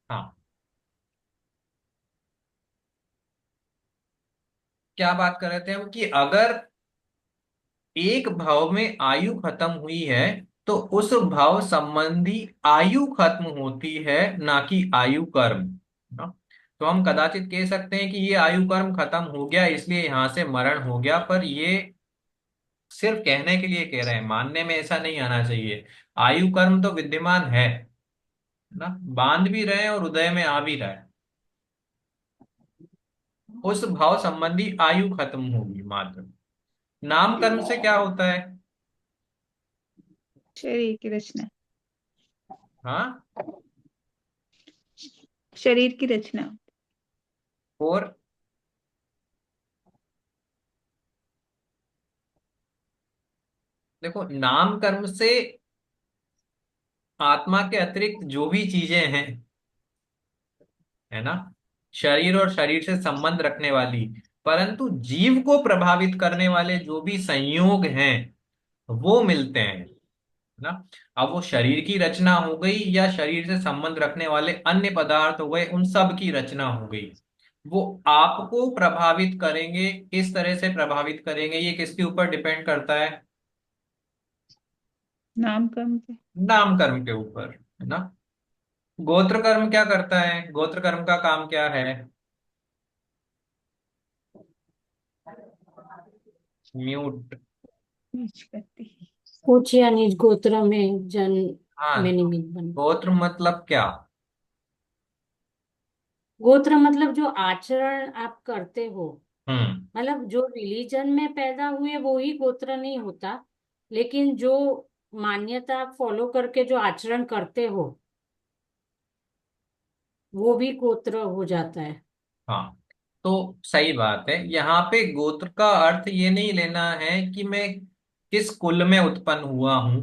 हाँ, क्या बात कर रहे थे हम कि अगर एक भाव में आयु खत्म हुई है तो उस भाव संबंधी आयु खत्म होती है, ना कि आयु कर्म। ना? तो हम कदाचित कह सकते हैं कि ये आयु कर्म खत्म हो गया इसलिए यहां से मरण हो गया, पर ये सिर्फ कहने के लिए कह रहे हैं, मानने में ऐसा नहीं आना चाहिए। आयु कर्म तो विद्यमान है ना, बांध भी रहे हैं और उदय में आ भी रहा है। उस भाव संबंधी आयु खत्म होगी मात्र। नाम कर्म से क्या होता है? शरीर की रचना। हाँ। शरीर की रचना। और देखो, नाम कर्म से आत्मा के अतिरिक्त जो भी चीजें हैं, है ना, शरीर और शरीर से संबंध रखने वाली, परंतु जीव को प्रभावित करने वाले जो भी संयोग हैं वो मिलते हैं, है ना। अब वो शरीर की रचना हो गई या शरीर से संबंध रखने वाले अन्य पदार्थ हो गए, उन सब की रचना हो गई। वो आपको प्रभावित करेंगे, किस तरह से प्रभावित करेंगे ये किसके ऊपर डिपेंड करता है? नाम कर्म पे। नाम कर्म के ऊपर, है ना। गोत्र कर्म क्या करता है? गोत्र कर्म का काम क्या है? म्यूट। नीच करती। उच्च या नीच गोत्र में जन्म हाँ, में तो निमित्त बन। गोत्र मतलब क्या? गोत्र मतलब जो आचरण आप करते हो, हम्म। मतलब जो रिलीजन में पैदा हुए वो ही गोत्र नहीं होता, लेकिन जो मान्यता आप फॉलो करके जो आचरण करते हो वो भी गोत्र हो जाता है। हाँ, तो सही बात है। यहाँ पे गोत्र का अर्थ ये नहीं लेना है कि मैं किस कुल में उत्पन्न हुआ हूँ,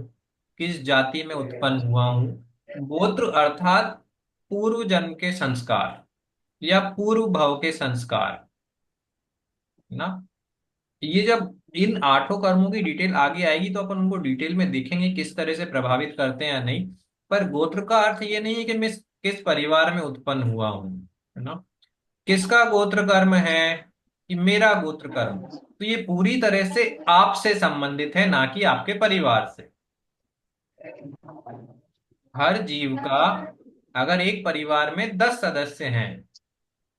किस जाति में उत्पन्न हुआ हूँ। गोत्र अर्थात पूर्व जन्म के संस्कार या पूर्व भव के संस्कार, ना। ये जब इन आठों कर्मों की डिटेल आगे आएगी तो अपन उनको डिटेल में देखेंगे किस तरह से प्रभावित करते हैं या नहीं। पर गोत्र का अर्थ ये नहीं है कि मैं किस परिवार में उत्पन्न हुआ हूँ, है ना। किसका गोत्र कर्म है? कि मेरा गोत्र कर्म, तो ये पूरी तरह से आपसे संबंधित है, ना कि आपके परिवार से। हर जीव का, अगर एक परिवार में 10 सदस्य हैं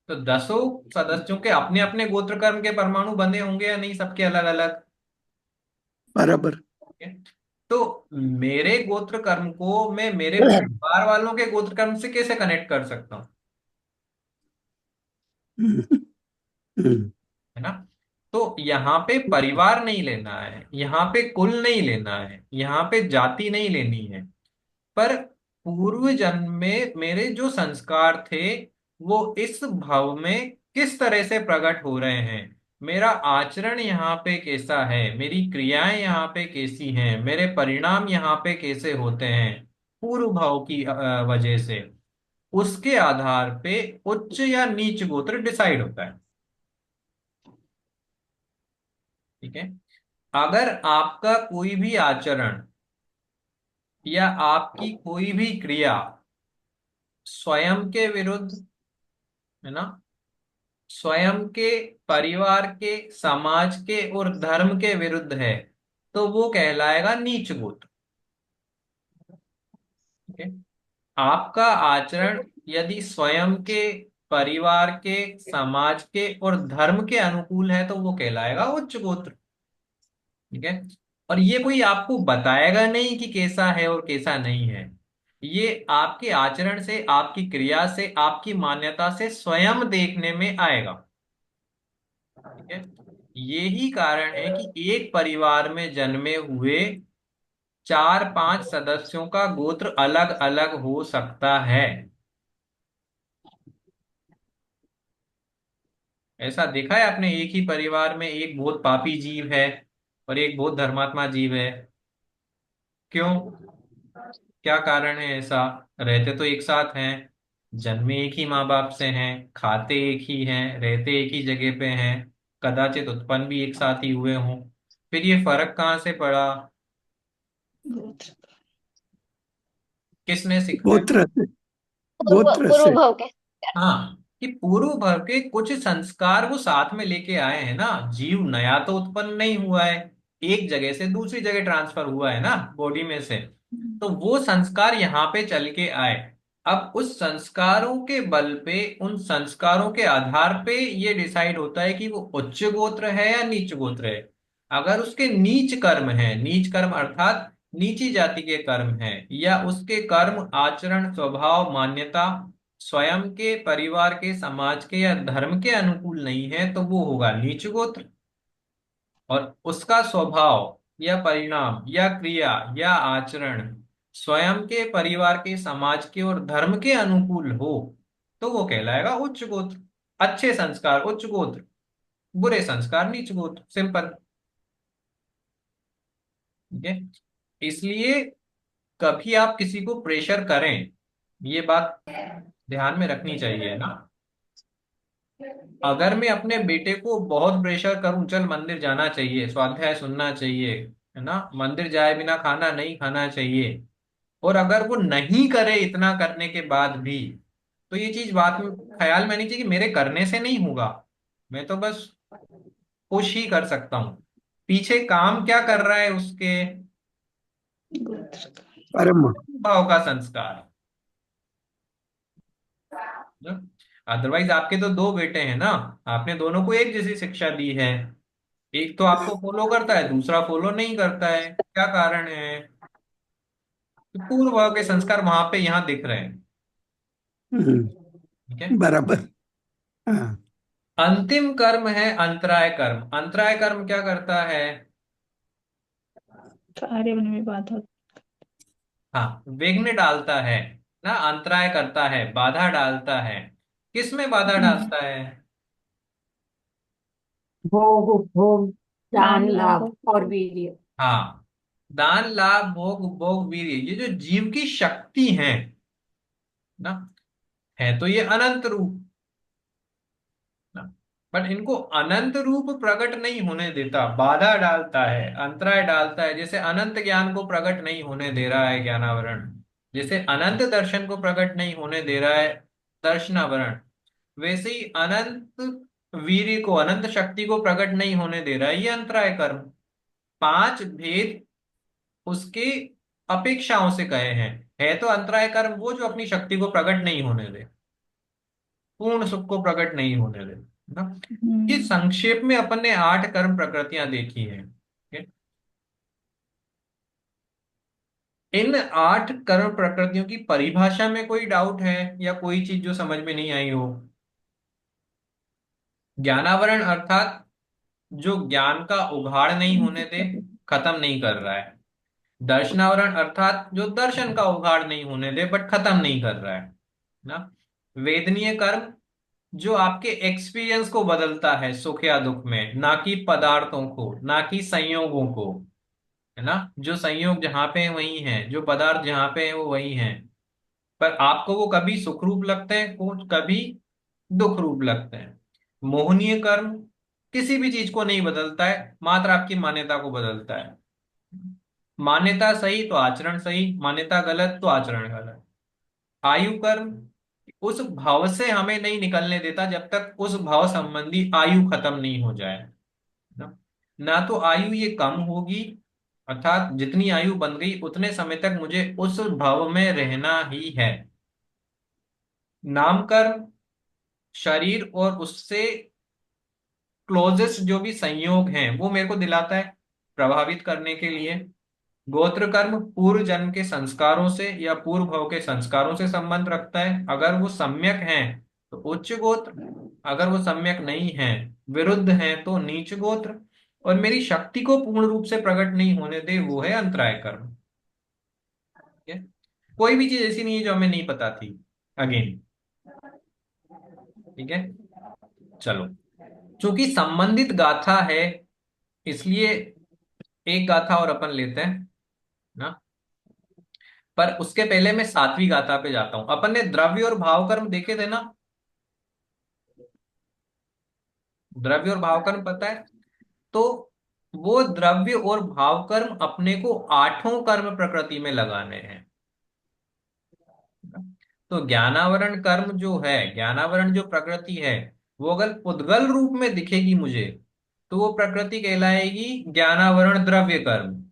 तो 10 सदस्यों के अपने अपने गोत्र कर्म के परमाणु बने होंगे या नहीं, सबके अलग अलग। बराबर। तो मेरे गोत्र कर्म को मैं मेरे परिवार वालों के गोत्र कर्म से कैसे कनेक्ट कर सकता हूँ? है ना। तो यहाँ पे परिवार नहीं लेना है, यहाँ पे कुल नहीं लेना है, यहाँ पे जाति नहीं लेनी है, पर पूर्व जन्म में मेरे जो संस्कार थे वो इस भव में किस तरह से प्रकट हो रहे हैं, मेरा आचरण यहाँ पे कैसा है, मेरी क्रियाएं यहाँ पे कैसी हैं, मेरे परिणाम यहाँ पे कैसे होते हैं पूर्व भाव की वजह से, उसके आधार पे उच्च या नीच गोत्र डिसाइड होता है। ठीक है। अगर आपका कोई भी आचरण या आपकी कोई भी क्रिया स्वयं के विरुद्ध, है ना, स्वयं के, परिवार के, समाज के और धर्म के विरुद्ध है, तो वो कहलाएगा नीच गोत्र। ठीक है। आपका आचरण यदि स्वयं के, परिवार के, समाज के और धर्म के अनुकूल है तो वो कहलाएगा उच्च गोत्र। ठीक है। और ये कोई आपको बताएगा नहीं कि कैसा है और कैसा नहीं है, ये आपके आचरण से, आपकी क्रिया से, आपकी मान्यता से स्वयं देखने में आएगा। ठीक है। यही कारण है कि एक परिवार में जन्मे हुए 4-5 सदस्यों का गोत्र अलग अलग हो सकता है। ऐसा देखा है आपने, एक ही परिवार में एक बहुत पापी जीव है और एक बहुत धर्मात्मा जीव है। क्यों? क्या कारण है ऐसा? रहते तो एक साथ हैं, जन्मे एक ही माँ बाप से हैं, खाते एक ही हैं, रहते एक ही जगह पे हैं, कदाचित उत्पन्न भी एक साथ ही हुए हों, फिर ये फर्क कहाँ से पड़ा? गोत्र। किसने सिखाया? गोत्र से। गोत्र पूर्व से। भाव के। हाँ, कि पूर्व भर के कुछ संस्कार वो साथ में लेके आए हैं ना। जीव नया तो उत्पन्न नहीं हुआ है, एक जगह से दूसरी जगह ट्रांसफर हुआ है ना बॉडी में से। तो वो संस्कार यहाँ पे चल के आए। अब उस संस्कारों के बल पे, उन संस्कारों के आधार पे ये डिसाइड होता है कि वो उच्च गोत्र है या नीच गोत्र है। अगर उसके नीच कर्म है, नीच कर्म अर्थात नीची जाति के कर्म है, या उसके कर्म आचरण स्वभाव मान्यता स्वयं के परिवार के समाज के या धर्म के अनुकूल नहीं है, तो वो होगा नीच गोत्र। और उसका स्वभाव या परिणाम या क्रिया या आचरण स्वयं के परिवार के समाज के और धर्म के अनुकूल हो, तो वो कहलाएगा उच्च गोत्र। अच्छे संस्कार उच्च गोत्र, बुरे संस्कार नीच गोत्र। सिंपल। ठीक है। इसलिए कभी आप किसी को प्रेशर करें, ये बात ध्यान में रखनी चाहिए ना। अगर मैं अपने बेटे को बहुत प्रेशर करूं, चल मंदिर जाना चाहिए, स्वाध्याय सुनना चाहिए, है ना, मंदिर जाए बिना खाना नहीं खाना चाहिए, और अगर वो नहीं करे इतना करने के बाद भी, तो ये चीज बात में ख्याल में आनी चाहिए कि मेरे करने से नहीं होगा, मैं तो बस पुश ही कर सकता हूँ। पीछे काम क्या कर रहा है उसके गोत्र का। कर्म। भाव का संस्कार। अदरवाइज आपके तो दो बेटे हैं ना, आपने दोनों को एक जैसी शिक्षा दी है। एक तो आपको फॉलो करता है, दूसरा फॉलो नहीं करता है। क्या कारण है? तो पूर्व के संस्कार वहां पे यहाँ दिख रहे हैं। ठीक है। बराबर। हाँ। अंतिम कर्म है अंतराय कर्म। अंतराय कर्म क्या करता है? कार्य बनने में बाधा। हाँ, विघ्न डालता है ना, अंतराय करता है, बाधा डालता है। किस में बाधा हम्म, डालता है? भोग उपभोग, दान दान लाभ लाभ और वीर्य। हाँ, दान लाभ भोग उपभोग वीर्य, ये जो जीव की शक्ति है ना, है तो ये अनंत रूप ना, बट इनको अनंत रूप प्रकट नहीं होने देता, बाधा डालता है, अंतराय डालता है। जैसे अनंत ज्ञान को प्रकट नहीं होने दे रहा है ज्ञानावरण, जैसे अनंत दर्शन को प्रकट नहीं होने दे रहा है दर्शनावरण, वैसे ही अनंत वीर्य को, अनंत शक्ति को प्रकट नहीं होने दे रहा है ये अंतराय कर्म। पांच भेद उसके अपेक्षाओं से कहे हैं। है तो अंतराय कर्म वो जो अपनी शक्ति को प्रकट नहीं होने दे, पूर्ण सुख को प्रकट नहीं होने दे ना। ये हम्म, संक्षेप में अपन ने 8 कर्म प्रकृतियां देखी हैं। ठीक है? इन 8 कर्म प्रकृतियों की परिभाषा में कोई डाउट है या कोई चीज जो समझ में नहीं आई हो? ज्ञानावरण अर्थात जो ज्ञान का उघाड़ नहीं होने दे, खत्म नहीं कर रहा है। दर्शनावरण अर्थात जो दर्शन का उघाड़ नहीं होने दे बट खत्म नहीं कर रहा है ना। वेदनीय कर्म जो आपके एक्सपीरियंस को बदलता है सुख या दुख में, ना कि पदार्थों को, ना कि संयोगों को, है ना। जो संयोग जहां पे है वही है, जो पदार्थ जहां पे है वो वही है, पर आपको वो कभी सुख रूप लगते हैं, कुछ कभी दुख रूप लगते हैं। मोहनीय कर्म किसी भी चीज को नहीं बदलता है, मात्र आपकी मान्यता को बदलता है। मान्यता सही तो आचरण सही, मान्यता गलत तो आचरण गलत। आयु कर्म उस भाव से हमें नहीं निकलने देता जब तक उस भाव संबंधी आयु खत्म नहीं हो जाए ना। ना तो आयु ये कम होगी, अर्थात जितनी आयु बन गई उतने समय तक मुझे उस भाव में रहना ही है। नाम कर्म शरीर और उससे क्लोजेस्ट जो भी संयोग हैं वो मेरे को दिलाता है प्रभावित करने के लिए। गोत्र कर्म पूर्व जन्म के संस्कारों से या पूर्व भव के संस्कारों से संबंध रखता है। अगर वो सम्यक हैं तो उच्च गोत्र, अगर वो सम्यक नहीं है, विरुद्ध है, तो नीच गोत्र। और मेरी शक्ति को पूर्ण रूप से प्रकट नहीं होने दे, वो है अंतराय कर्म। ठीक है? कोई भी चीज ऐसी नहीं है जो हमें नहीं पता थी, अगेन। ठीक है। चलो, चूंकि संबंधित गाथा है, इसलिए एक गाथा और अपन लेते हैं ना। पर उसके पहले मैं 7वीं गाथा पे जाता हूं। अपन ने द्रव्य और भाव कर्म देखे थे ना। द्रव्य और भाव कर्म पता है? तो वो द्रव्य और भाव कर्म अपने को 8 कर्म प्रकृति में लगाने हैं। तो ज्ञानावरण कर्म जो है, ज्ञानावरण जो प्रकृति है, वो अगर पुद्गल रूप में दिखेगी मुझे, तो वो प्रकृति कहलाएगी ज्ञानावरण द्रव्य कर्म।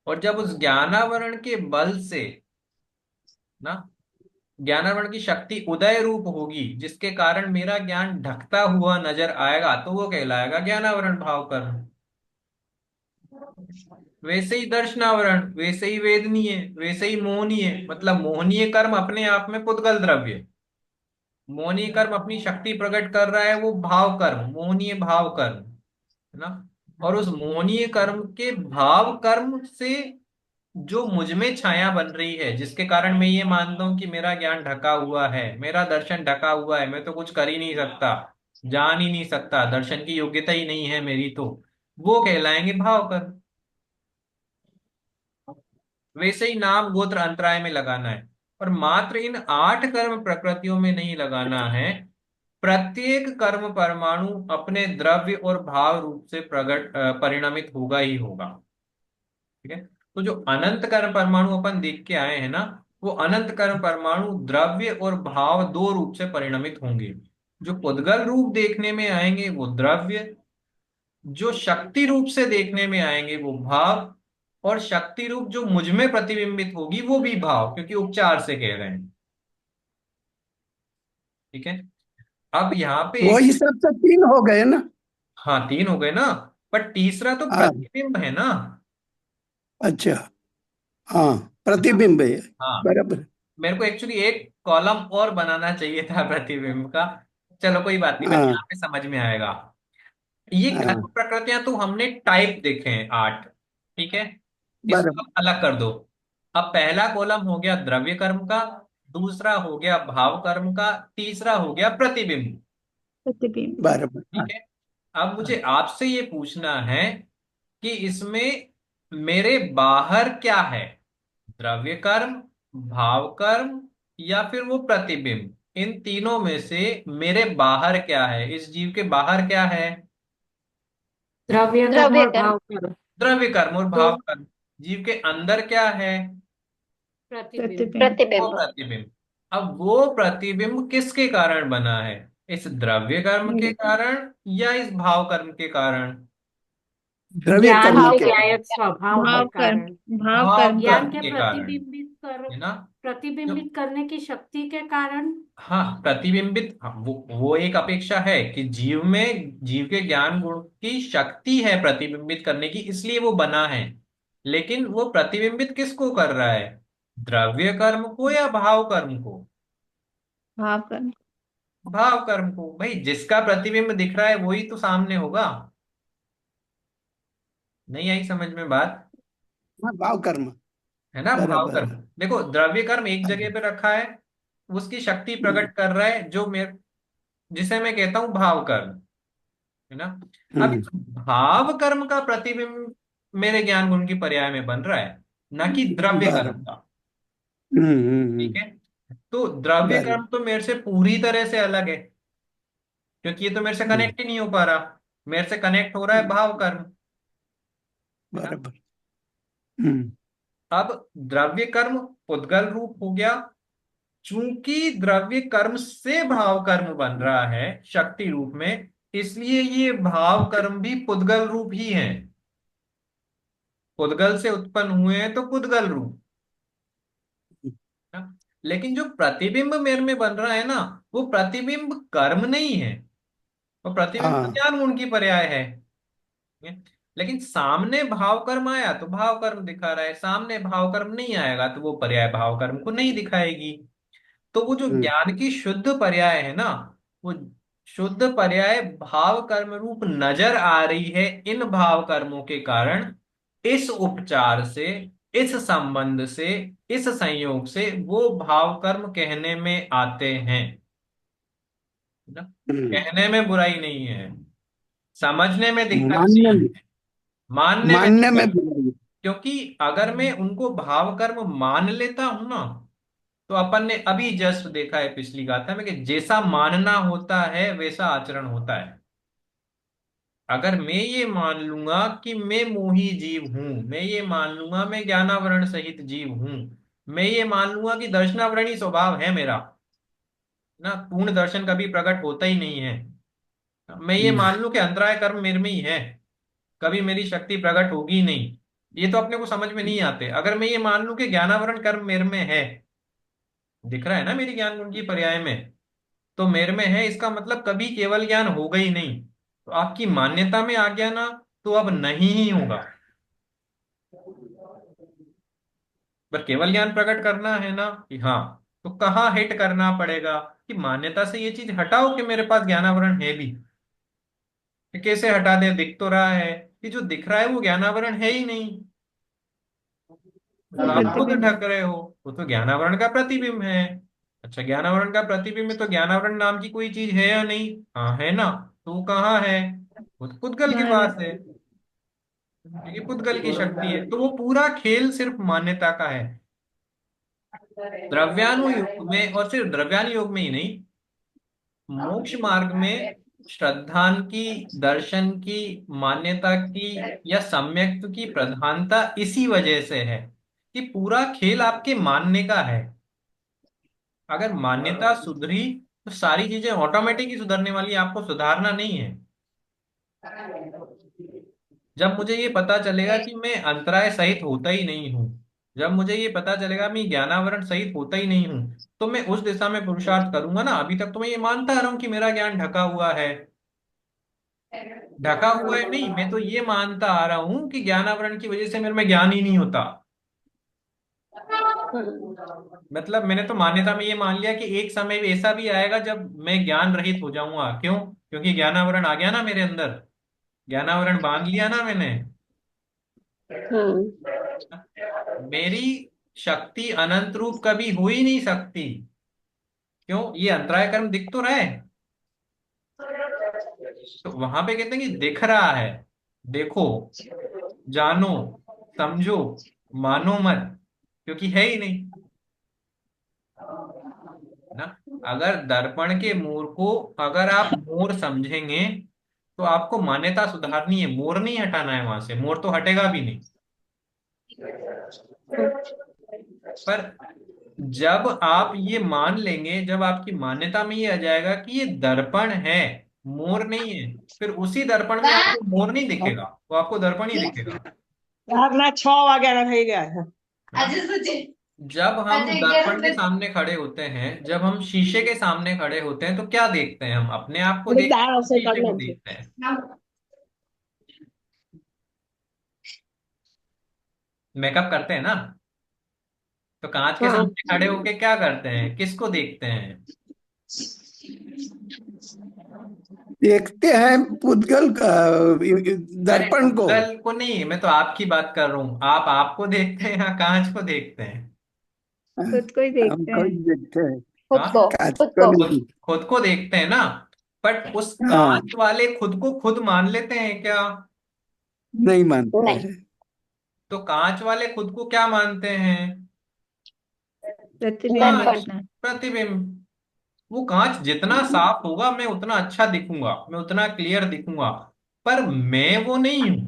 और जब उस ज्ञानावरण के बल से ना, ज्ञानावरण की शक्ति उदय रूप होगी, जिसके कारण मेरा ज्ञान ढकता हुआ नजर आएगा, तो वो कहलाएगा ज्ञानावरण भाव कर्म। वैसे ही दर्शनावरण, वैसे ही वेदनीय, वैसे ही मोहनीय, मतलब मोहनीय कर्म अपने आप में पुद्गल द्रव्य, मोहनीय कर्म अपनी शक्ति प्रकट कर रहा है, वो भाव कर्म, मोहनीय भाव कर्म, है ना। और उस मोहनीय कर्म के भाव कर्म से जो मुझ में छाया बन रही है, जिसके कारण मैं ये मानता हूं कि मेरा ज्ञान ढका हुआ है, मेरा दर्शन ढका हुआ है, मैं तो कुछ कर ही नहीं सकता, जान ही नहीं सकता, दर्शन की योग्यता ही नहीं है मेरी, तो वो कहलाएंगे भाव कर्म। वैसे ही नाम गोत्र अंतराय में लगाना है, और मात्र इन 8 कर्म प्रकृतियों में नहीं लगाना है, प्रत्येक कर्म परमाणु अपने द्रव्य और भाव रूप से परिणमित होगा ही होगा। ठीक है। तो जो अनंत कर्म परमाणु अपन देख के आए हैं ना, वो अनंत कर्म परमाणु द्रव्य और भाव दो रूप से परिणमित होंगे। जो पुद्गल रूप देखने में आएंगे वो द्रव्य, जो शक्ति रूप से देखने में आएंगे वो भाव, और शक्ति रूप जो मुझ में प्रतिबिंबित होगी वो भी भाव, क्योंकि उपचार से कह रहे हैं। ठीक है। अब यहाँ पे वो एक, हिसाब से 3 हो गए ना। हाँ 3 हो गए ना, पर तीसरा तो हाँ। प्रतिबिंब है ना। अच्छा। हाँ, है ना। प्रतिबिंब है। हाँ, बराबर। मेरे को एक्चुअली एक कॉलम और बनाना चाहिए था प्रतिबिंब का। चलो कोई बात नहीं, बस हाँ। यहाँ पे समझ में आएगा। ये कर्म हाँ। प्रकृतियां तो हमने टाइप देखे हैं 8। ठीक है। इसको बराबर। अब अलग कर दो। अब पहला कॉलम हो गया द्रव्य कर्म का, दूसरा हो गया भाव कर्म का, तीसरा हो गया प्रतिबिंब। प्रतिबिंब। बराबर। हाँ। ठीक है। अब हाँ। मुझे आपसे ये पूछना है कि इसमें मेरे बाहर क्या है, द्रव्य कर्म, भाव कर्म, या फिर वो प्रतिबिंब। इन तीनों में से मेरे बाहर क्या है, इस जीव के बाहर क्या है। द्रव्य कर्म द्रव्य और कर्म। भाव कर्म। द्रव्य कर्म और तो भाव कर्म। जीव के अंदर क्या है, प्रतिबिंब। प्रतिबिंब। वो प्रतिबिंब। प्रतिबिंब। अब वो प्रतिबिंब किसके कारण बना है, इस द्रव्य कर्म के मेरे को कारण या इस भाव कर्म के कारण। द्रव्य ज्ञान कर्म भाव के के कर्म। गायक स्वभाव के भाव कर्म। कारण। भाव भाव कर्म के ज्ञान कर्म के के कारण, है ना। जो, प्रतिबिंबित करने की शक्ति के कारण। हाँ प्रतिबिंबित, हाँ, वो एक अपेक्षा है कि जीव में, जीव के ज्ञान गुण की शक्ति है प्रतिबिंबित करने की, इसलिए वो बना है। लेकिन वो प्रतिबिंबित किसको कर रहा है, द्रव्य कर्म को या भाव कर्म को। भाव कर्म। भाव कर्म को। भाई जिसका प्रतिबिंब दिख रहा है वही तो सामने होगा। नहीं आई समझ में बात। हाँ, भाव कर्म। है ना, भाव बराबर। कर्म। देखो द्रव्य कर्म एक जगह पे रखा है, उसकी शक्ति हम्म। प्रकट कर रहा है, जो मेरे, जिसे मैं कहता हूं भाव कर्म, है ना। अब हम्म। इस भाव कर्म का प्रतिबिंब मेरे ज्ञान गुण की पर्याय में बन रहा है, न कि द्रव्य कर्म बराबर। का। हम्म। ठीक है। तो द्रव्य बराबर। कर्म तो मेरे से पूरी तरह से अलग है, क्योंकि ये तो मेरे से हम्म। कनेक्ट ही नहीं हो पा रहा। मेरे से कनेक्ट हो रहा है भाव कर्म, है ना। बराबर। हम्म। अब द्रव्य कर्म उद्गल रूप हो गया, चूंकि द्रव्य कर्म से भाव कर्म बन रहा है शक्ति रूप में, इसलिए ये भाव कर्म भी पुद्गल रूप ही है। पुद्गल से उत्पन्न हुए हैं तो पुद्गल रूप, है ना? लेकिन जो प्रतिबिंब मेरे में बन रहा है ना, वो प्रतिबिंब कर्म नहीं है, वो प्रतिबिंब तो हाँ। ज्ञान गुण की पर्याय है। ठीक है? लेकिन सामने भाव कर्म आया तो भाव कर्म दिखा रहा है, सामने भाव कर्म नहीं आएगा तो वो पर्याय भाव कर्म को नहीं दिखाएगी। तो वो जो हम्म। ज्ञान की शुद्ध पर्याय है ना, वो शुद्ध पर्याय भाव कर्म रूप नजर आ रही है इन भाव कर्मों के कारण। इस उपचार से, इस संबंध से, इस संयोग से वो भाव कर्म कहने में आते हैं, है ना। हम्म। कहने में बुराई नहीं है, समझने में दिक्कत मानने नहीं में, है, मानने में मानने में दिक्कत। बुराई। क्योंकि अगर मैं उनको भाव कर्म मान लेता हूं ना, तो अपन ने अभी जस्ट देखा है पिछली गाथा में कि जैसा मानना होता है वैसा आचरण होता है। अगर मैं ये मान लूंगा कि मैं मोही जीव हूं, मैं ये मान लूंगा मैं ज्ञानावरण सहित जीव हूं, मैं ये मान लूंगा कि दर्शनावरणी स्वभाव है मेरा, ना पूर्ण दर्शन कभी प्रकट होता ही नहीं है। मैं ये हम्म, मान लूं कि अंतराय कर्म मेरे में ही है, कभी मेरी शक्ति प्रकट होगी ही नहीं। ये तो अपने को समझ में नहीं आते। अगर मैं ये मान लूं कि ज्ञानावरण कर्म मेरे में है, दिख रहा है ना मेरी ज्ञान गुण की पर्याय में, तो मेरे में है, इसका मतलब कभी केवल ज्ञान होगा ही नहीं। तो आपकी मान्यता में आ गया ना, तो अब नहीं ही होगा। पर केवल ज्ञान प्रकट करना है ना कि हाँ, तो कहाँ हिट करना पड़ेगा कि मान्यता से ये चीज हटाओ कि मेरे पास ज्ञानावरण है भी। कि कैसे हटा दे, दिख तो रहा है कि जो दिख रहा है वो ज्ञानावरण है ही नहीं, और आप खुद प्रतिबिंब। ढक रहे हो। वो तो ज्ञानावरण का प्रतिबिंब है। अच्छा, ज्ञानावरण का प्रतिबिंब है तो ज्ञानावरण नाम की कोई चीज है या नहीं? हाँ है ना। तो वो कहाँ है? वो तो पुद्गल के ज्ञान पास है, क्योंकि पुद्गल की शक्ति है। तो वो पूरा खेल सिर्फ मान्यता का है। द्रव्यानुयोग में, और सिर्फ द्रव्यानुयोग में ही नहीं, मोक्ष मार्ग में श्रद्धान की, दर्शन की, मान्यता की या सम्यक्त की प्रधानता इसी वजह से है कि पूरा खेल आपके मानने का है। अगर मान्यता सुधरी तो सारी चीजें ऑटोमेटिक ही सुधरने वाली है, आपको सुधारना नहीं है। जब मुझे ये पता चलेगा कि मैं अंतराय सहित होता ही नहीं हूँ, जब मुझे ये पता चलेगा मैं ज्ञानावरण सहित होता ही नहीं हूँ, तो मैं उस दिशा में पुरुषार्थ करूंगा ना। अभी तक तो मैं ये मानता आ रहा हूँ कि मेरा ज्ञान ढका हुआ है। ढका हुआ है नहीं, मैं तो ये मानता आ रहा हूँ कि ज्ञानावरण की वजह से मेरे में ज्ञान ही नहीं होता। मतलब मैंने तो मान्यता में ये मान लिया कि एक समय भी ऐसा भी आएगा जब मैं ज्ञान रहित हो जाऊंगा। क्यों? क्योंकि ज्ञानावरण आ गया ना मेरे अंदर, ज्ञानावरण बांध लिया ना मैंने। मेरी शक्ति अनंत रूप कभी हो ही नहीं सकती। क्यों? ये अंतराय कर्म दिख तो रहा है। तो वहां पे कहते हैं कि दिख रहा है, देखो, जानो, समझो, मानो मत, क्योंकि है ही नहीं ना। अगर दर्पण के मोर को अगर आप मोर समझेंगे तो आपको मान्यता सुधारनी है, मोर नहीं हटाना है वहां से। मोर तो हटेगा भी नहीं। पर जब आप ये मान लेंगे, जब आपकी मान्यता में ये आ जाएगा कि ये दर्पण है, मोर नहीं है, फिर उसी दर्पण में आपको मोर नहीं दिखेगा, वो आपको दर्पण ही दिखेगा। રાતના 6 વાગ્યાના થઈ ગયા છે है ना। जब हम दर्पण के सामने खड़े होते हैं, जब हम शीशे के सामने खड़े होते हैं, तो क्या देखते हैं? हम अपने आप को ઘડીક देखते દાળ हैं, હશે शीशे કરી को નાખજો देखते हैं? मेकअप करते हैं ना, तो कांच के હા सामने खड़े होके क्या करते हैं? किसको देखते हैं? देखते हैं पुद्गल अरे दर्पण को। गूगल को नहीं, मैं तो आपकी बात कर रहा हूँ। आप आपको देखते हैं या कांच को देखते हैं? खुद को ही हम देखते कोई हैं। देखते हैं, खुद हाँ, को कांच खुद को को खुद नहीं। खुद को देखते हैं ना। बट उस हाँ, कांच वाले खुद को खुद मान लेते हैं क्या? नहीं मानते नहीं हैं। तो कांच वाले खुद को क्या मानते हैं? प्रतिबिंब कांच, दर्पण अपना। प्रतिबिंब। वो कांच जितना साफ होगा मैं उतना अच्छा दिखूंगा, मैं उतना क्लियर दिखूंगा। पर मैं वो नहीं हूं।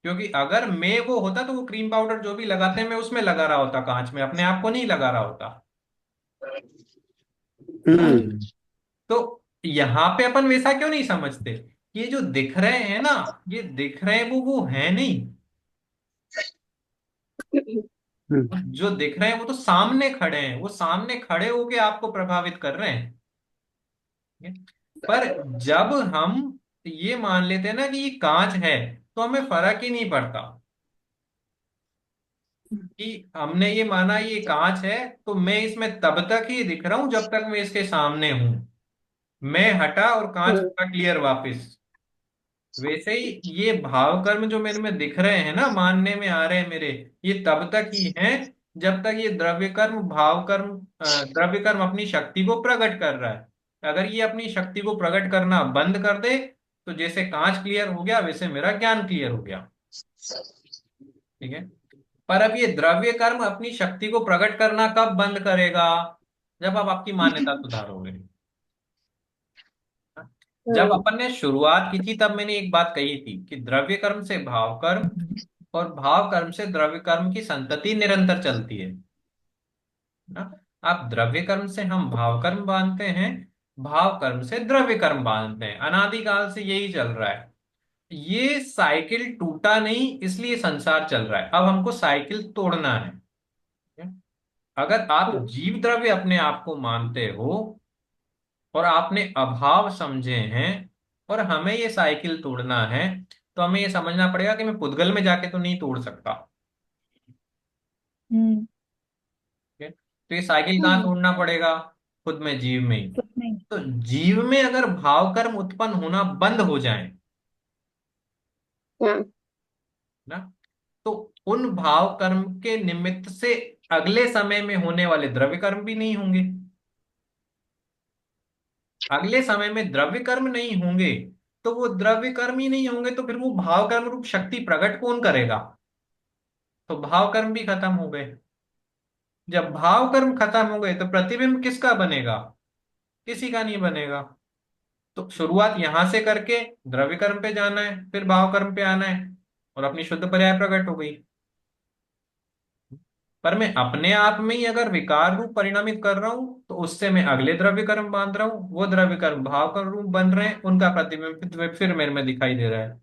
क्योंकि अगर मैं वो होता तो वो क्रीम पाउडर जो भी लगाते हैं मैं उसमें लगा रहा होता, कांच में अपने आप को नहीं लगा रहा होता। हम्म तो यहाँ पे अपन वैसा क्यों नहीं समझते? ये जो दिख रहे हैं ना, ये दिख रहे हैं वो है नहीं। जो दिख रहे हैं वो तो सामने खड़े हैं, वो सामने खड़े होके आपको प्रभावित कर रहे हैं। ठीक है? पर जब हम ये मान लेते हैं ना कि ये कांच है, तो हमें फर्क ही नहीं पड़ता कि हमने ये माना ये कांच है, तो मैं इसमें तब तक ही दिख रहा हूं जब तक मैं इसके सामने हूं। मैं हटा और कांच पूरा क्लियर वापस। वैसे ही ये भाव कर्म जो मेरे में दिख रहे हैं ना, मानने में आ रहे हैं मेरे, ये तब तक ही हैं जब तक ये द्रव्य कर्म, भाव कर्म, द्रव्य कर्म अपनी शक्ति को प्रकट कर रहा है। अगर ये अपनी शक्ति को प्रकट करना बंद कर दे, तो जैसे कांच क्लियर हो गया वैसे मेरा ज्ञान क्लियर हो गया। ठीक है। पर अब ये द्रव्य कर्म अपनी शक्ति को प्रकट करना कब बंद करेगा? जब आप आपकी मान्यता सुधारोगे। जब अपन ने शुरुआत की थी तब मैंने एक बात कही थी कि द्रव्य कर्म से भाव कर्म, और भाव कर्म से द्रव्य कर्म की संतति निरंतर चलती है ना। आप द्रव्य कर्म से हम भाव कर्म बांधते हैं, भाव कर्म से द्रव्य कर्म बांधते हैं, अनादिकाल से यही चल रहा है। ये साइकिल टूटा नहीं, इसलिए संसार चल रहा है। अब हमको साइकिल तोड़ना है। अगर आप जीव द्रव्य अपने आप को मानते हो और आपने अभाव समझे हैं और हमें ये साइकिल तोड़ना है, तो हमें ये समझना पड़ेगा कि मैं पुद्गल में जाके तो नहीं तोड़ सकता। हम्म। ठीक है? तो ये साइकिल कहाँ हाँ, तोड़ना पड़ेगा? खुद में, जीव में ही। तो नहीं। तो जीव में अगर भाव कर्म उत्पन्न होना बंद हो जाए हाँ। ना, तो उन भाव कर्म के निमित्त से अगले समय में होने वाले द्रव्य कर्म भी नहीं होंगे। अगले समय में द्रव्य कर्म नहीं होंगे, तो वो द्रव्य कर्म ही नहीं होंगे, तो फिर वो भाव कर्म रूप शक्ति प्रकट कौन करेगा? तो भाव कर्म भी खत्म हो गए। जब भाव कर्म खत्म हो गए तो प्रतिबिंब किसका बनेगा? किसी का नहीं बनेगा। तो शुरुआत यहां से करके द्रव्य कर्म पे जाना है, फिर भाव कर्म पे आना है, और अपनी शुद्ध पर्याय प्रकट हो गई। पर मैं अपने आप में ही अगर विकार रूप परिणामित कर रहा हूं, तो उससे मैं अगले द्रव्य कर्म बांध रहा हूं, वो द्रव्य कर्म भाव कर्म रूप बन रहे हैं, उनका प्रतिबिंब फिर मेरे में दिखाई दे रहा है।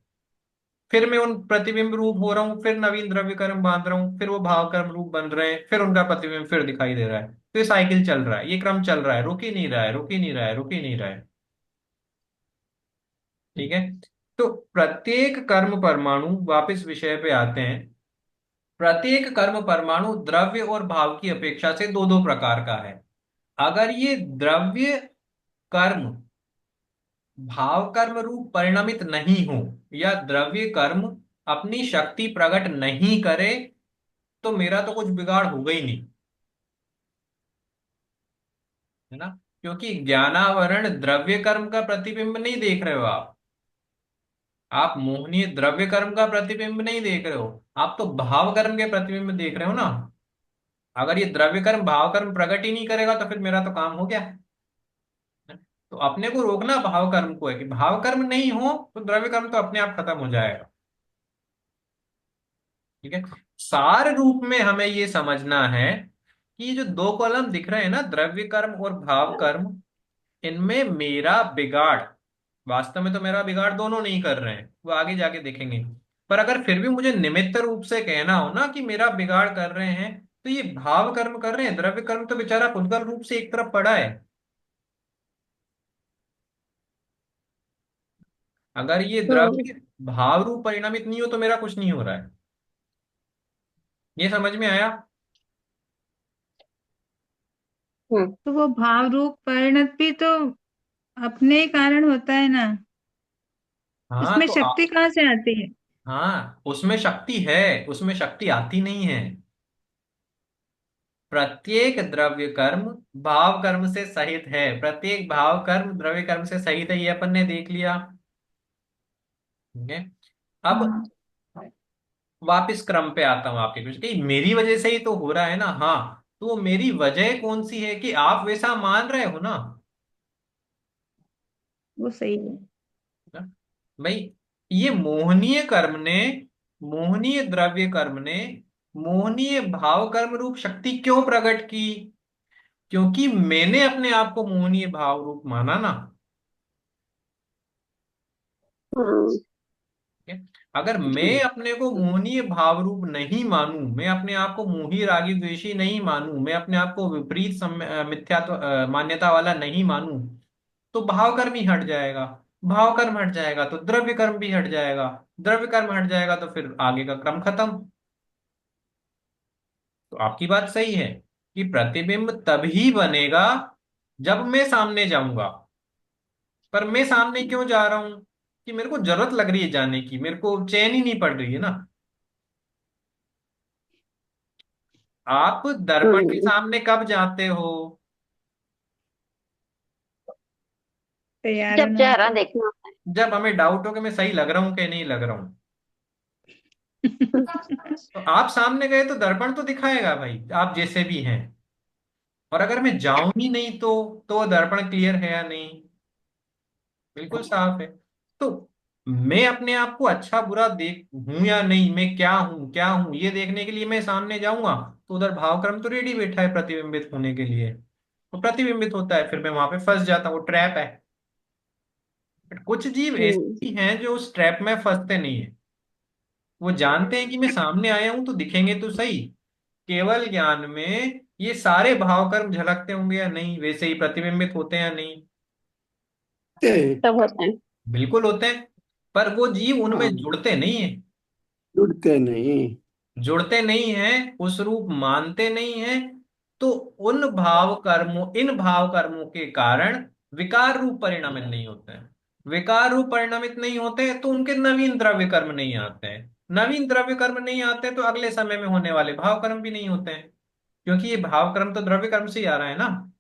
फिर मैं उन प्रतिबिंब रूप हो रहा हूँ, फिर नवीन द्रव्य कर्म बांध रहा हूँ, फिर वो भाव कर्म रूप बन रहे हैं, फिर उनका प्रतिबिंब फिर दिखाई दे रहा है। तो ये साइकिल चल रहा है, ये क्रम चल रहा है, रुक ही नहीं रहा है, रुक ही नहीं रहा है, रुक ही नहीं रहा है। ठीक है। तो प्रत्येक कर्म परमाणु, वापस विषय पे आते हैं, प्रत्येक कर्म परमाणु द्रव्य और भाव की अपेक्षा से दो दो प्रकार का है। अगर ये द्रव्य कर्म भाव कर्म रूप परिणमित नहीं हो, या द्रव्य कर्म अपनी शक्ति प्रकट नहीं करे, तो मेरा तो कुछ बिगाड़ होगा ही नहीं, है ना। क्योंकि ज्ञानावरण द्रव्य कर्म का प्रतिबिंब नहीं देख रहे हो आप मोहनीय द्रव्य कर्म का प्रतिबिंब नहीं देख रहे हो, आप तो भाव कर्म के प्रतिबिंब देख रहे हो ना। अगर ये द्रव्य कर्म भाव कर्म प्रकट ही नहीं करेगा, तो फिर मेरा तो काम हो गया। तो अपने को रोकना भाव कर्म को है कि भाव कर्म नहीं हो तो द्रव्य कर्म तो अपने आप खत्म हो जाएगा। ठीक है। सार रूप में हमें ये समझना है कि ये जो दो कॉलम दिख रहे हैं ना, द्रव्य कर्म और भाव कर्म, इनमें मेरा बिगाड़, वास्तव में तो मेरा बिगाड़ दोनों नहीं कर रहे हैं, वो आगे जाके देखेंगे। पर अगर फिर भी मुझे निमित्त रूप से कहना हो ना कि मेरा बिगाड़ कर रहे हैं, तो ये भाव कर्म कर रहे हैं, द्रव्य कर्म तो बेचारा पुद्गल रूप से एक तरफ पड़ा है। अगर ये हम्म। द्रव्य भाव रूप परिणामित नहीं हो तो मेरा कुछ नहीं हो रहा है। ये समझ में आया? हम्म। तो वो भाव रूप परिणत भी तो अपने ही कारण होता है ना। हाँ उसमें तो शक्ति कहाँ से आती है? हाँ, उसमें शक्ति है, उसमें शक्ति आती नहीं है। प्रत्येक द्रव्य कर्म भाव कर्म से सहित है, प्रत्येक भाव कर्म द्रव्य कर्म से सहित है, ये अपन ने देख लिया। ठीक है। अब हाँ, वापिस क्रम पे आता हूं आपके कुछ कि मेरी वजह से ही तो हो रहा है ना। हाँ, तो मेरी वजह कौन सी है कि आप वैसा मान रहे हो ना। वो सही है। ना? भाई, ये मोहनीय कर्म ने, मोहनीय द्रव्य कर्म ने मोहनीय भाव कर्म रूप शक्ति क्यों प्रकट की? क्योंकि मैंने अपने आप को मोहनीय भाव रूप माना ना। हम्म। ठीक है? अगर मैं अपने को मोहनीय भाव रूप नहीं मानूं, मैं अपने आप को मोही रागी द्वेषी नहीं मानूं, मैं अपने आप को विपरीत मिथ्यात्व मान्यता वाला नहीं मानूं, तो भाव कर्म ही हट जाएगा। भाव कर्म हट जाएगा तो द्रव्य कर्म भी हट जाएगा। द्रव्य कर्म हट जाएगा तो फिर आगे का क्रम खत्म। तो आपकी बात सही है कि प्रतिबिंब तभी बनेगा जब मैं सामने जाऊंगा। पर मैं सामने क्यों जा रहा हूं? कि मेरे को जरूरत लग रही है जाने की, मेरे को चैन ही नहीं पड़ रही है ना। आप दर्पण के हम्म। सामने कब जाते हो? तैयार जब होना चेहरा होता देखना होता जब हमें डाउट हो कि मैं सही लग रहा हूं कि नहीं लग रहा हूं। है। तो आप सामने गए तो दर्पण तो दिखाएगा भाई, आप जैसे भी हैं। और अगर मैं जाऊं ही नहीं तो वो दर्पण क्लियर है या नहीं? बिल्कुल साफ है। तो मैं अपने आप को अच्छा बुरा देख हूं या नहीं, मैं क्या हूं ये देखने के लिए मैं सामने जाऊंगा, तो उधर भाव कर्म तो रेडी बैठा है प्रतिबिंबित होने के लिए, वो प्रतिबिंबित होता है, फिर मैं वहां पे फंस जाता हूँ, वो ट्रैप है। बट कुछ जीव ऐसे हम्म, भी हैं जो उस ट्रैप में फंसते नहीं है, वो जानते हैं कि मैं सामने आया हूं तो दिखेंगे तो सही, केवल ज्ञान में ये सारे भाव कर्म झलकते होंगे या नहीं, वैसे ही प्रतिबिंबित होते हैं या नहीं। सब होता है। बिल्कुल होते हैं, पर वो जीव उनमें हाँ, जुड़ते नहीं है, जुड़ते नहीं। जुड़ते नहीं हैं, उस रूप मानते नहीं हैं। तो उन भाव कर्मों इन भाव कर्मों के कारण विकार रूप परिणामित नहीं होते हैं, विकार रूप परिणामित नहीं होते हैं तो उनके नवीन द्रव्य कर्म नहीं आते हैं, नवीन द्रव्य कर्म नहीं आते तो अगले समय में होने वाले भाव कर्म भी नहीं होते हैं, क्योंकि ये भाव कर्म तो द्रव्य कर्म से ही आ रहा है ना।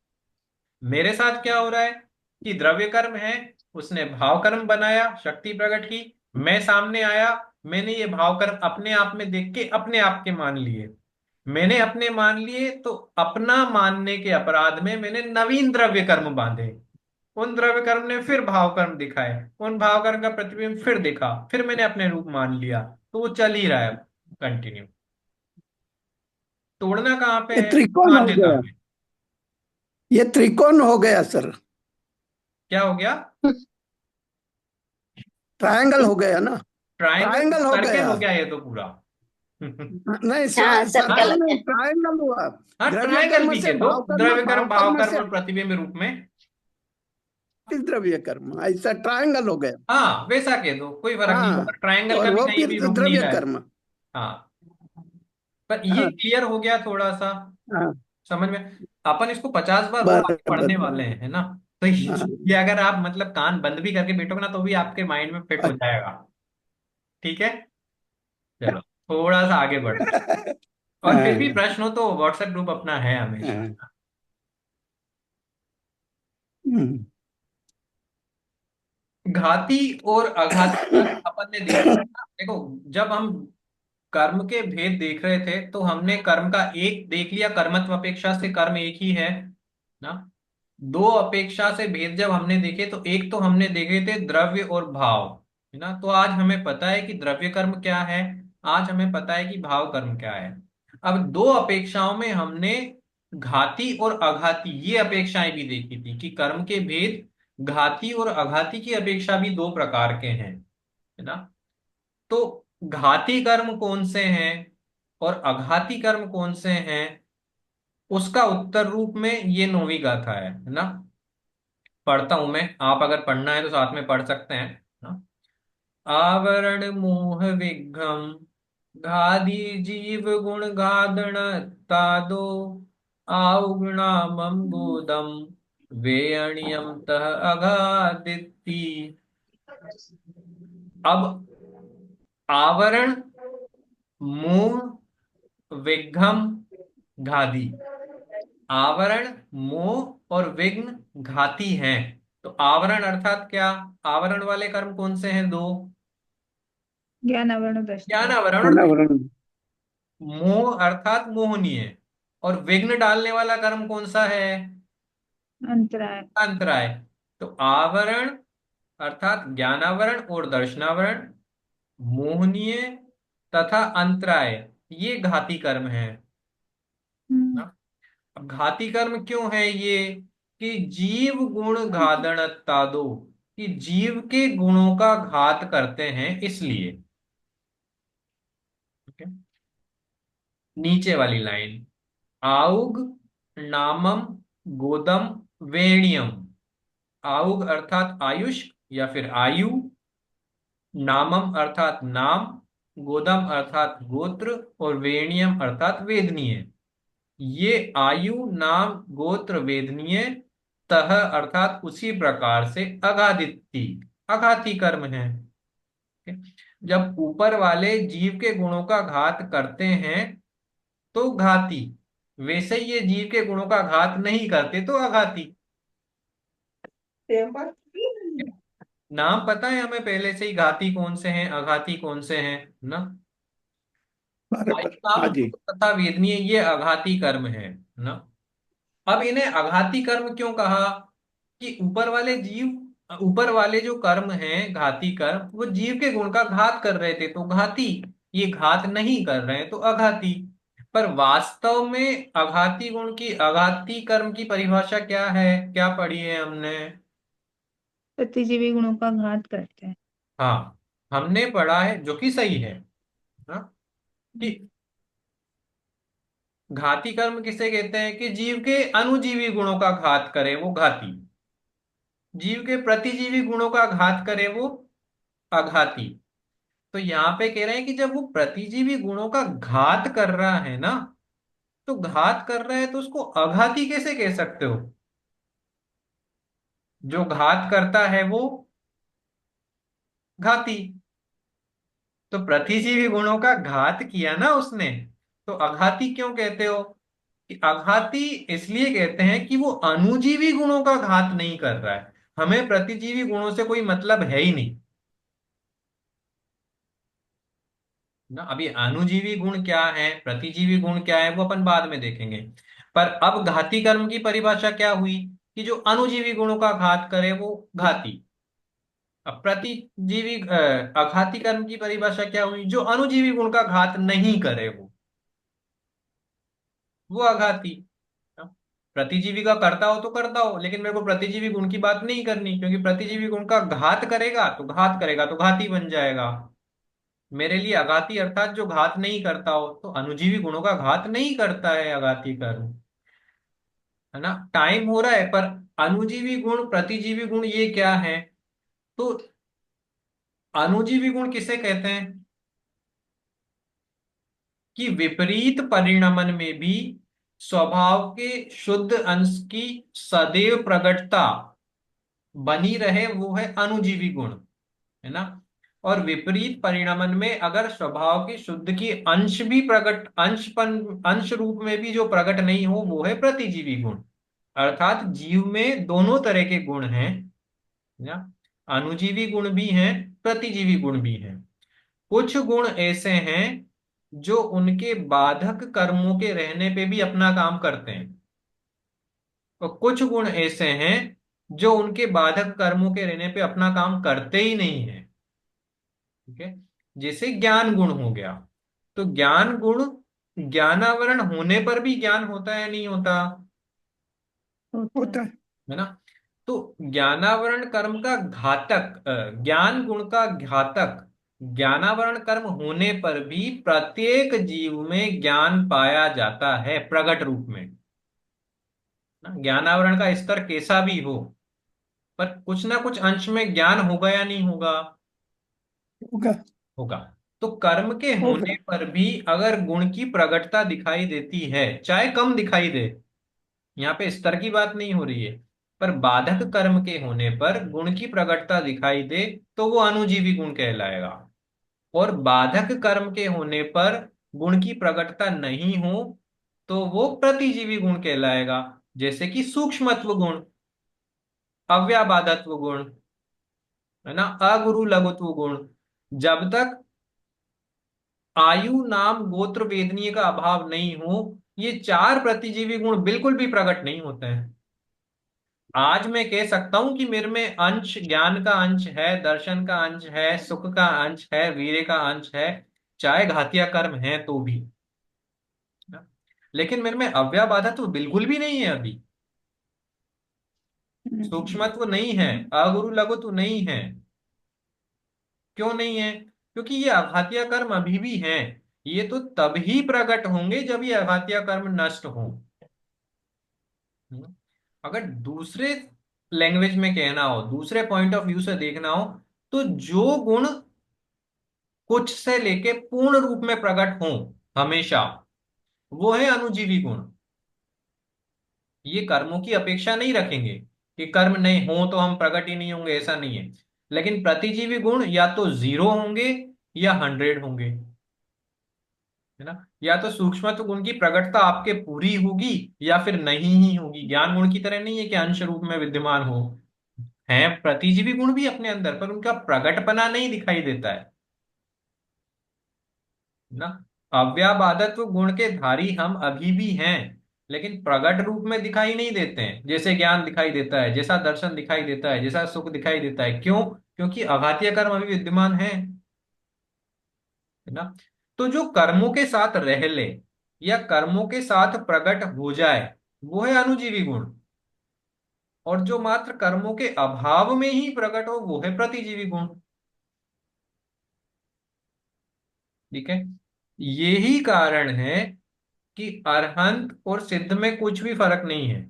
मेरे साथ क्या हो रहा है कि द्रव्य कर्म है, उसने भाव कर्म बनाया, शक्ति प्रकट की, मैं सामने आया, मैंने ये भाव कर्म अपने आप में देख के अपने आप के मान लिए, मैंने अपने मान लिए तो अपना मानने के अपराध में मैंने नवीन द्रव्य कर्म बांधे, उन द्रव्य कर्म ने फिर भाव कर्म दिखाए, उन भाव कर्म का प्रतिबिंब फिर दिखा, फिर मैंने अपने रूप मान लिया, तो वो चल ही रहा है कंटिन्यू। तोड़ना कहाँ पे ये है? त्रिकोण हो मान्यता गया, में। ये त्रिकोण हो गया सर, क्या हो गया? ट्रायंगल हो गया ना, ट्रायंगल ट्रायंगल हो सर्कल गया। हो गया ये तो पूरा। नहीं, हाँ, सर्कल सर्कल हाँ, हो नहीं, गया। ट्रायंगल हुआ। हाँ द्रव्य ट्रायंगल कर्म भी से कह दो, भाव कर्म, द्रव्य कर्म भाव भाव कर्म कर्म से और प्रतिबिंब रूप में। द्रव्य कर्म, ऐसा ट्रायंगल हो गया। हाँ वैसा कह दो, कोई फर्क नहीं हाँ, पड़ता, ट्रायंगल और का भी वो कहीं फिर भी तो रूप नहीं द्रव्य रहा है। कर्म। हाँ, पर ये हाँ, क्लियर हो गया थोड़ा सा, हाँ, समझ में। अपन इसको 50 बार और आगे बराबर पढ़ने वाले बराबर। हैं, है ना। तो हाँ, ये अगर आप मतलब कान बंद भी करके बैठोगे ना तो भी आपके माइंड में फिट हो जाएगा। ठीक है, चलो थोड़ा सा आगे बढ़ते हैं। और फिर भी हाँ, प्रश्न हो तो व्हाट्सएप ग्रुप अपना है हमेशा। हाँ, हम्म, घाती और अघाती कर्म अपन ने देखा था। देखो, जब हम कर्म के भेद देख रहे थे तो हमने कर्म का एक देख लिया, कर्मत्व अपेक्षा से कर्म एक ही है ना। दो अपेक्षा से भेद जब हमने देखे तो एक तो हमने देखे थे द्रव्य और भाव, है ना। तो आज हमें पता है कि द्रव्य कर्म क्या है, आज हमें पता है कि भाव कर्म क्या है। अब दो अपेक्षाओं में हमने घाती और अघाती ये अपेक्षाएं भी देखी थी कि कर्म के भेद घाती और अघाती की अपेक्षा भी दो प्रकार के हैं, है ना। तो घाती कर्म कौन से हैं और अघाती कर्म कौन से हैं, उसका उत्तर रूप में ये 9वीं गाथा है ना। पढ़ता हूं मैं, आप अगर पढ़ना है तो साथ में पढ़ सकते हैं ना। आवरण मोह विघ्नम, घादी जीव गुण गादन तादो, आउगुणामम गोदम, वे अणियम तह अघादिति। अब आवरण, मोह, विघ्नम, घादी, आवरण, मोह और विघ्न घाती हैं। तो आवरण अर्थात क्या? आवरण वाले कर्म कौन से हैं? दो, ज्ञान आवरण ज्ञान दृष्टि। आवरण और अनावरण। मोह अर्थात मोहनीय। और विघ्न डालने वाला कर्म कौन सा है? अंतराय। अंतराय। तो आवरण अर्थात ज्ञानावरण और दर्शनावरण, मोहनीय तथा अंतराय, ये घाती कर्म है ना। हम्म, अब घाती कर्म क्यों है ये? कि जीव गुण घातनता दो, कि जीव के गुणों का घात करते हैं इसलिए। ठीक है? नीचे वाली लाइन, आउग नामम गोदम वेणियम। आउग अर्थात आयुष या फिर आयु, नामम अर्थात नाम, गोदम अर्थात गोत्र और वेणियम अर्थात वेदनीय। ये आयु नाम गोत्र वेदनीय, तह अर्थात उसी प्रकार से अघादिति अघाती कर्म है। जब ऊपर वाले जीव के गुणों का घात करते हैं तो घाती, वैसे ही ये जीव के गुणों का घात नहीं करते तो अघाती। नाम पता है हमें पहले से ही, घाती कौन से हैं अघाती कौन से हैं ना। आयु बराबर, हाँ नाम जी। गोत्र तथा वेदनीय ये अघाती कर्म है ना। अब इन्हें अघाती कर्म क्यों कहा? कि ऊपर वाले जीव ऊपर वाले जो कर्म हैं घाती कर्म, वो जीव के गुण का घात कर रहे थे तो घाती, ये घात नहीं कर रहे हैं तो अघाती। पर वास्तव में अघाती गुण की, अघाती कर्म की परिभाषा क्या है, क्या पढ़ी है हमने? प्रतिजीवी गुणों का घात करते हैं। हाँ, हमने पढ़ा है, जो कि सही है, हाँ, कि घाती कर्म किसे कहते हैं कि जीव के अनुजीवी गुणों का घात करे वो घाती, जीव के प्रतिजीवी गुणों का घात करे वो अघाती। तो यहाँ पे कह रहे हैं कि जब वो प्रतिजीवी गुणों का घात कर रहा है ना, तो घात कर रहा है तो उसको अघाती कैसे कह सकते हो? जो घात करता है वो घाती। तो प्रतिजीवी गुणों का घात किया ना उसने, तो अघाती क्यों कहते हो? कि अघाती इसलिए कहते हैं कि वो अनुजीवी गुणों का घात नहीं कर रहा है, हमें प्रतिजीवी गुणों से कोई मतलब है ही नहीं ना। अभी अनुजीवी गुण क्या है, प्रतिजीवी गुण क्या है, वो अपन बाद में देखेंगे। पर अब घाती कर्म की परिभाषा क्या हुई कि जो अनुजीवी गुणों का घात करे वो घाती। अब प्रतिजीवी अघाती कर्म की परिभाषा क्या हुई, जो अनुजीवी गुण का घात नहीं करे वो अघाती। प्रतिजीवी का करता हो तो करता हो, लेकिन मेरे को प्रतिजीवी गुण की बात नहीं करनी, क्योंकि प्रतिजीवी गुण का घात करेगा तो घाती बन जाएगा। मेरे लिए अघाती अर्थात जो घात नहीं करता हो, तो अनुजीवी गुणों का घात नहीं करता है अघाती कर्म, है ना। टाइम हो रहा है, पर अनुजीवी गुण प्रतिजीवी गुण ये क्या है? तो अनुजीवी गुण किसे कहते हैं कि विपरीत परिणमन में भी स्वभाव के शुद्ध अंश की सदैव प्रकटता बनी रहे, वो है अनुजीवी गुण, है ना। और विपरीत परिणमन में अगर स्वभाव की शुद्ध की अंश भी प्रकट, अंश रूप में भी जो प्रकट नहीं हो, वो है प्रतिजीवी गुण। अर्थात जीव में दोनों तरह के गुण हैं ना, अनुजीवी गुण भी हैं, प्रतिजीवी गुण भी हैं। कुछ गुण ऐसे हैं जो उनके बाधक कर्मों के रहने पे भी अपना काम करते हैं, और कुछ गुण ऐसे हैं जो उनके बाधक कर्मों के रहने पे अपना काम करते ही नहीं है। ठीक है, जैसे ज्ञान गुण हो गया, तो ज्ञान गुण ज्ञानावरण होने पर भी ज्ञान होता है नहीं होता, होता होता है। है। है ना। तो ज्ञानावरण कर्म का घातक, ज्ञान गुण का घातक ज्ञानावरण कर्म होने पर भी प्रत्येक जीव में ज्ञान पाया जाता है प्रकट रूप में ना। ज्ञानावरण का स्तर कैसा भी हो, पर कुछ ना कुछ अंश में ज्ञान होगा या नहीं होगा? होगा। होगा। तो कर्म के होगा। होने पर भी अगर गुण की प्रकटता दिखाई देती है, चाहे कम दिखाई दे, यहाँ पे स्तर की बात नहीं हो रही है, पर बाधक कर्म के होने पर गुण की प्रकटता दिखाई दे, तो वो अनुजीवी गुण कहलाएगा। और बाधक कर्म के होने पर गुण की प्रकटता नहीं हो, तो वो प्रतिजीवी गुण कहलाएगा। जैसे कि सूक्ष्मत्व गुण, अव्याबाधत्व गुण, है ना, अगुरु लघुत्व गुण। जब तक आयु नाम गोत्र वेदनीय का अभाव नहीं हो, ये चार प्रतिजीवी गुण बिल्कुल भी प्रकट नहीं होते हैं। आज मैं कह सकता हूं कि मेरे में अंश, ज्ञान का अंश है, दर्शन का अंश है, सुख का अंश है, वीर्य का अंश है, चाहे घातिया कर्म है तो भी, लेकिन मेरे में अव्याबाधा तो बिल्कुल भी नहीं है अभी। सूक्ष्मत्व नहीं है, अगुरु लघुत्व नहीं है। क्यों नहीं है? क्योंकि ये अघातिया कर्म अभी भी हैं। ये तो तभी प्रकट होंगे जब ये अघातिया कर्म नष्ट हो। अगर दूसरे लैंग्वेज में कहना हो, दूसरे पॉइंट ऑफ व्यू से देखना हो, तो जो गुण कुछ से लेके पूर्ण रूप में प्रकट हो हमेशा, वो है अनुजीवी गुण। ये कर्मों की अपेक्षा नहीं रखेंगे कि कर्म नहीं हो तो हम प्रकट ही नहीं होंगे, ऐसा नहीं है। लेकिन प्रतिजीवी गुण या तो 0 होंगे या 100 होंगे, है ना। या तो सूक्ष्मत्व गुण की प्रकटता आपके पूरी होगी या फिर नहीं ही होगी। ज्ञान गुण की तरह नहीं है कि अंश रूप में विद्यमान हो, है प्रतिजीवी गुण भी अपने अंदर, पर उनका प्रकटपना नहीं दिखाई देता है ना। अव्याबाधत्व गुण के धारी हम अभी भी हैं, लेकिन प्रकट रूप में दिखाई नहीं देते हैं। जैसे ज्ञान दिखाई देता है, जैसा दर्शन दिखाई देता है, जैसा सुख दिखाई देता है। क्यों? क्योंकि आघातीय कर्म अभी विद्यमान है ना। तो जो कर्मों के साथ रह ले या कर्मों के साथ प्रकट हो जाए, वो है अनुजीवी गुण। और जो मात्र कर्मों के अभाव में ही प्रकट हो, वो है प्रतिजीवी गुण। ठीक है। यही कारण है कि अरहंत और सिद्ध में कुछ भी फर्क नहीं है।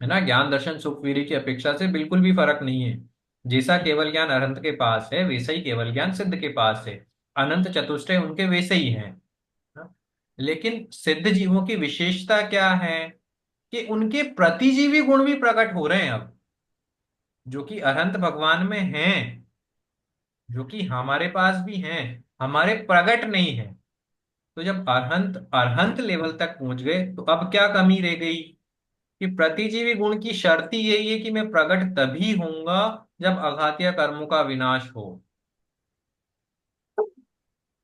है ना। ज्ञान दर्शन सुख वीर्य की अपेक्षा से बिल्कुल भी फर्क नहीं है। जैसा केवल ज्ञान अरहंत के पास है, वैसा ही केवल ज्ञान सिद्ध के पास है। अनंत चतुष्टय उनके वैसे ही हैं। हाँ? लेकिन सिद्ध जीवों की विशेषता क्या है कि उनके प्रतिजीवी गुण भी प्रकट हो रहे हैं अब, जो कि अरहंत भगवान में हैं, जो कि हमारे पास भी हैं, हमारे प्रकट नहीं है। तो जब अरहंत अरहंत लेवल तक पहुंच गए, तो अब क्या कमी रह गई कि प्रतिजीवी गुण की शर्त ही यही है कि मैं प्रकट तभी होऊंगा जब अघातीय कर्मों का विनाश हो।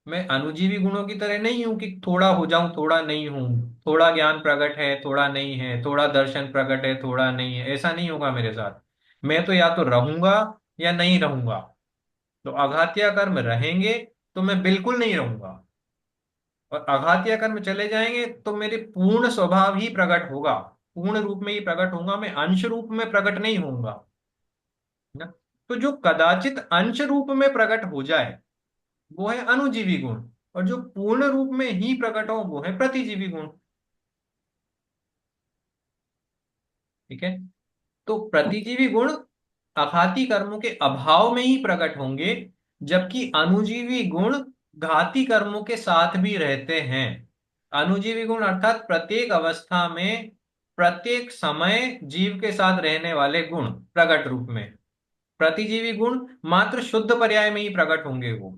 मैं अनुजीवी गुणों की तरह नहीं हूं कि थोड़ा हो जाऊं थोड़ा नहीं हूं, थोड़ा ज्ञान प्रकट है थोड़ा नहीं है, थोड़ा दर्शन प्रकट है थोड़ा नहीं है। ऐसा नहीं होगा मेरे साथ। मैं तो या तो रहूंगा या नहीं रहूंगा। तो अघातीय कर्म रहेंगे तो मैं बिल्कुल नहीं रहूंगा, और अघातीय कर्म चले जाएंगे तो मेरे पूर्ण स्वभाव ही प्रकट होगा, पूर्ण रूप में ही प्रकट होगा। मैं अंश रूप में प्रकट नहीं होऊंगा ना। तो जो कदाचित अंश रूप में प्रकट हो जाए, वो है अनुजीवी गुण। और जो पूर्ण रूप में ही प्रकट हो, वो है प्रतिजीवी गुण। ठीक है। तो प्रतिजीवी गुण अघाती कर्मों के अभाव में ही प्रकट होंगे, जबकि अनुजीवी गुण घाती कर्मों के साथ भी रहते हैं। अनुजीवी गुण अर्थात प्रत्येक अवस्था में, प्रत्येक समय जीव के साथ रहने वाले गुण प्रकट रूप में। प्रतिजीवी गुण मात्र शुद्ध पर्याय में ही प्रकट होंगे वो।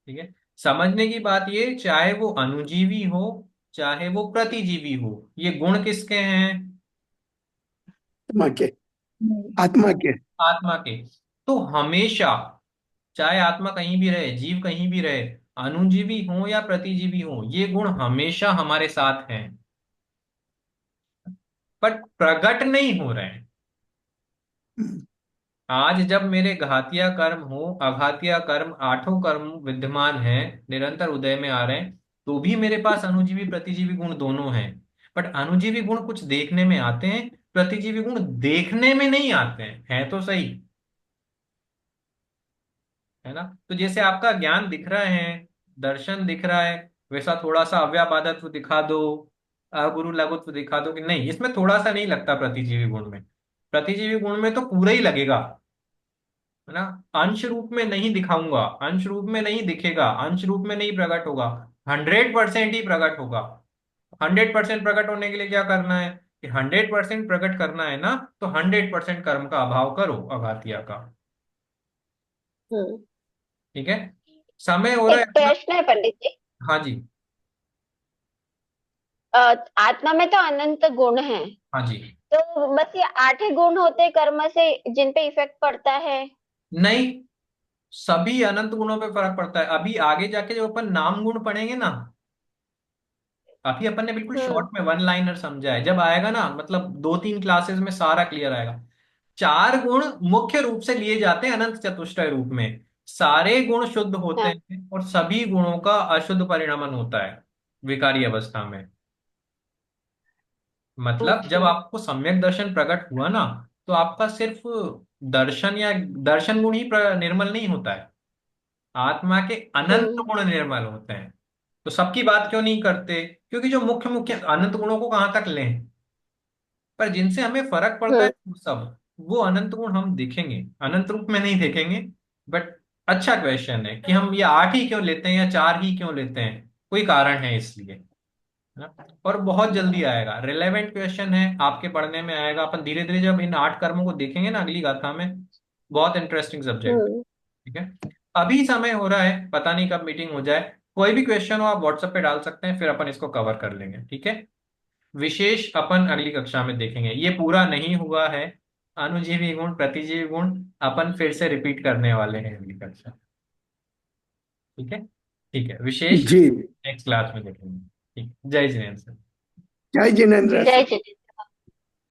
ठीक है। समझने की बात ये, चाहे वो अनुजीवी हो चाहे वो प्रतिजीवी हो, ये गुण किसके हैं? आत्मा के, आत्मा के। आत्मा के। तो हमेशा, चाहे आत्मा कहीं भी रहे, जीव कहीं भी रहे, अनुजीवी हो या प्रतिजीवी हो, ये गुण हमेशा हमारे साथ हैं, पर प्रकट नहीं हो रहे हैं। हम्म, आज जब मेरे घातिया कर्म हो, अघातिया कर्म, आठों कर्म विद्यमान हैं, निरंतर उदय में आ रहे हैं, तो भी मेरे पास अनुजीवी प्रतिजीवी गुण दोनों हैं। बट अनुजीवी गुण कुछ देखने में आते हैं, प्रतिजीवी गुण देखने में नहीं आते हैं। है तो सही, है ना। तो जैसे आपका ज्ञान दिख रहा है, दर्शन दिख रहा है, वैसा थोड़ा सा अव्यापादत्व दिखा दो, अगुरु लघुत्व दिखा दो कि नहीं, इसमें थोड़ा सा नहीं लगता प्रतिजीवी गुण में। प्रतिजीवी गुण में तो पूरा ही लगेगा, है ना। अंश रूप में नहीं दिखाऊंगा, अंश रूप में नहीं दिखेगा, अंश रूप में नहीं प्रकट होगा, 100% ही प्रकट होगा। 100% प्रकट होने के लिए क्या करना है कि 100% प्रकट करना है ना, तो 100% कर्म का अभाव करो अघातिया का। हम्म। ठीक है। समय हो रहा एक है अपना। प्रश्न है पंडित जी। हाँ जी। आत्मा में तो अनंत गुण हैं, हाँ जी। तो बस ये 8 ही गुण होते कर्म से जिन पे इफेक्ट पड़ता है? नहीं, सभी अनंत गुणों पे फर्क पड़ता है। अभी आगे जाके जब अपन नाम गुण पढ़ेंगे ना, अभी अपन ने बिल्कुल हम्म। शॉर्ट में वन लाइनर समझा है, जब आएगा ना, मतलब 2-3 क्लासेस में सारा क्लियर आएगा। 4 गुण मुख्य रूप से लिए जाते हैं अनंत चतुष्टय रूप में। सारे गुण शुद्ध होते हाँ। हैं और सभी गुणों का अशुद्ध परिणमन होता है विकारी अवस्था में। मतलब अच्छा। जब आपको सम्यक दर्शन प्रकट हुआ ना, तो आपका सिर्फ दर्शन या दर्शन गुण ही निर्मल नहीं होता है, आत्मा के अनंत हम्म। गुण निर्मल होते हैं। तो सबकी बात क्यों नहीं करते? क्योंकि जो मुख्य मुख्य अनंत गुणों को कहाँ तक लें, पर जिनसे हमें फर्क पड़ता है हम्म। वो सब, वो अनंत गुण हम देखेंगे, अनंत रूप में नहीं देखेंगे। बट अच्छा क्वेश्चन है कि हम ये 8 ही क्यों लेते हैं या 4 ही क्यों लेते हैं, कोई कारण है इसलिए, है ना। और बहुत जल्दी आएगा, रिलेवेंट क्वेश्चन है, आपके पढ़ने में आएगा। अपन धीरे धीरे जब इन 8 कर्मों को देखेंगे ना अगली गाथा में, बहुत इंटरेस्टिंग सब्जेक्ट। हम्म। ठीक है। अभी समय हो रहा है, पता नहीं कब मीटिंग हो जाए। कोई भी क्वेश्चन हो आप व्हाट्सएप पे डाल सकते हैं, फिर अपन इसको कवर कर लेंगे। ठीक है। विशेष अपन अगली कक्षा में देखेंगे, ये पूरा नहीं हुआ है। अनुजीवी गुण प्रतिजीवी गुण अपन फिर से रिपीट करने वाले हैं अगली कक्षा। ठीक है। ठीक है, विशेष जी। नेक्स्ट क्लास में देखेंगे। ठीक, जय जिनेन्द्र सर। जय जिनेन्द्र जय सर। जिनेन्द्र।